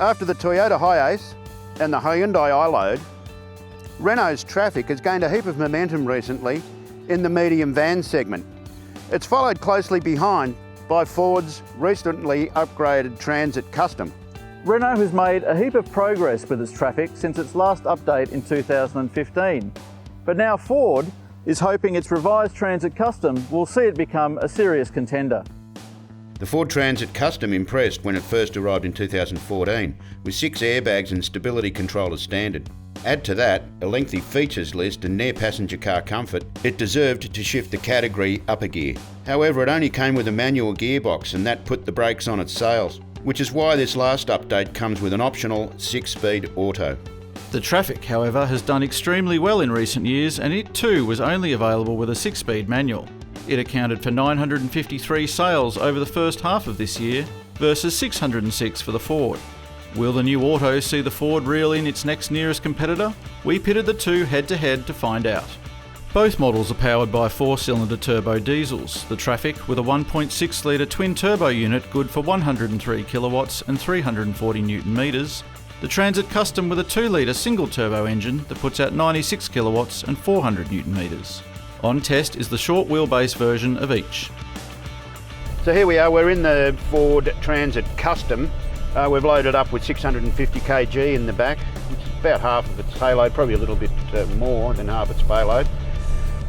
After the Toyota Hiace and the Hyundai iLoad, Renault's Trafic has gained a heap of momentum recently in the medium van segment. It's followed closely behind by Ford's recently upgraded Transit Custom. Renault has made a heap of progress with its Trafic since its last update in 2015. But now Ford is hoping its revised Transit Custom will see it become a serious contender. The Ford Transit Custom impressed when it first arrived in 2014, with 6 airbags and stability control as standard. Add to that a lengthy features list and near passenger car comfort, it deserved to shift the category up a gear. However, it only came with a manual gearbox, and that put the brakes on its sales, which is why this last update comes with an optional 6-speed auto. The Trafic, however, has done extremely well in recent years, and it too was only available with a 6-speed manual. It accounted for 953 sales over the first half of this year versus 606 for the Ford. Will the new auto see the Ford reel in its next nearest competitor? We pitted the two head-to-head to find out. Both models are powered by 4-cylinder turbo diesels, the Trafic with a 1.6 litre twin-turbo unit good for 103 kilowatts and 340 newton metres, the Transit Custom with a 2-litre single-turbo engine that puts out 96 kilowatts and 400 newton metres. On test is the short wheelbase version of each. So here we are, we're in the Ford Transit Custom. We've loaded up with 650 kg in the back. It's about half of its payload, probably a little bit more than half its payload.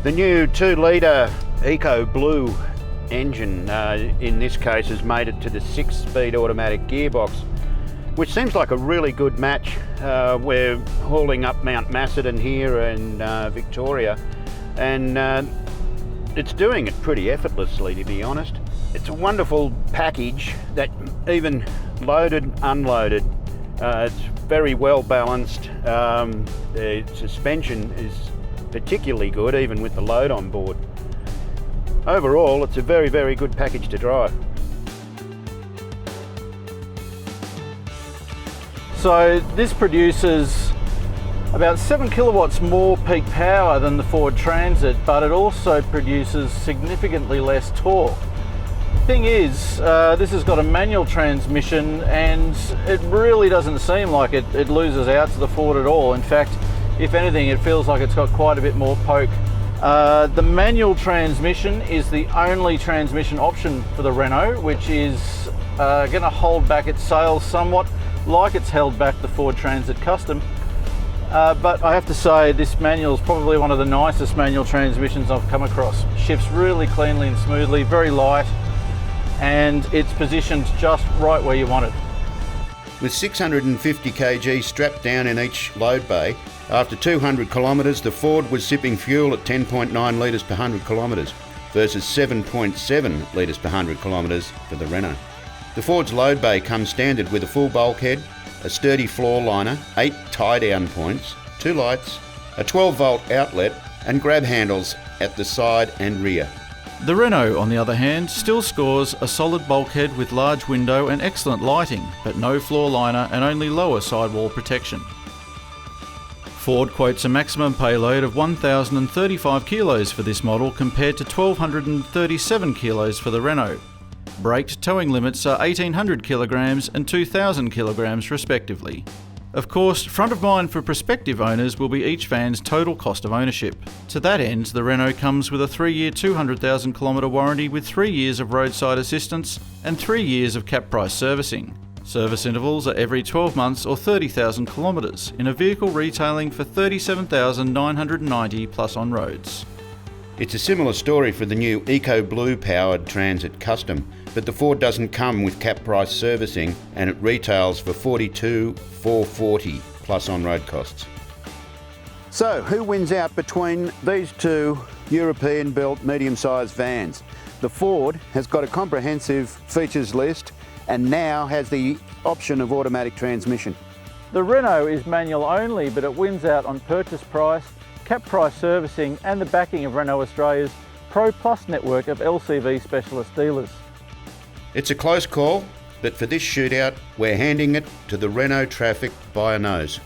The new 2-litre Eco Blue engine, in this case, has made it to the 6-speed automatic gearbox, which seems like a really good match. We're hauling up Mount Macedon here in Victoria, and it's doing it pretty effortlessly, to be honest. It's a wonderful package that even loaded, unloaded, it's very well balanced. The suspension is particularly good, even with the load on board. Overall, it's a very, very good package to drive. So this produces about 7 kilowatts more peak power than the Ford Transit, but it also produces significantly less torque. Thing is, this has got a manual transmission, and it really doesn't seem like it loses out to the Ford at all. In fact, if anything, it feels like it's got quite a bit more poke. The manual transmission is the only transmission option for the Renault, which is going to hold back its sales somewhat, like it's held back the Ford Transit Custom. But I have to say, this manual is probably one of the nicest manual transmissions I've come across. Shifts really cleanly and smoothly, very light, and it's positioned just right where you want it. With 650 kg strapped down in each load bay, after 200 kilometres the Ford was sipping fuel at 10.9 litres per 100 kilometres versus 7.7 litres per 100 kilometres for the Renault. The Ford's load bay comes standard with a full bulkhead, a sturdy floor liner, 8 tie-down points, 2 lights, a 12-volt outlet and grab handles at the side and rear. The Renault, on the other hand, still scores a solid bulkhead with large window and excellent lighting, but no floor liner and only lower sidewall protection. Ford quotes a maximum payload of 1,035 kilos for this model compared to 1,237 kilos for the Renault. Braked towing limits are 1,800 kilograms and 2,000 kilograms respectively. Of course, front of mind for prospective owners will be each van's total cost of ownership. To that end, the Renault comes with a 3-year 200,000 kilometre warranty with 3 years of roadside assistance and 3 years of cap price servicing. Service intervals are every 12 months or 30,000 kilometres in a vehicle retailing for $37,990 plus on roads. It's a similar story for the new Eco Blue powered Transit Custom, but the Ford doesn't come with cap price servicing and it retails for $42,440 plus on-road costs. So who wins out between these two European-built medium-sized vans? The Ford has got a comprehensive features list and now has the option of automatic transmission. The Renault is manual only, but it wins out on purchase price, cap price servicing and the backing of Renault Australia's Pro Plus network of LCV specialist dealers. It's a close call, but for this shootout, we're handing it to the Renault Trafic by a nose.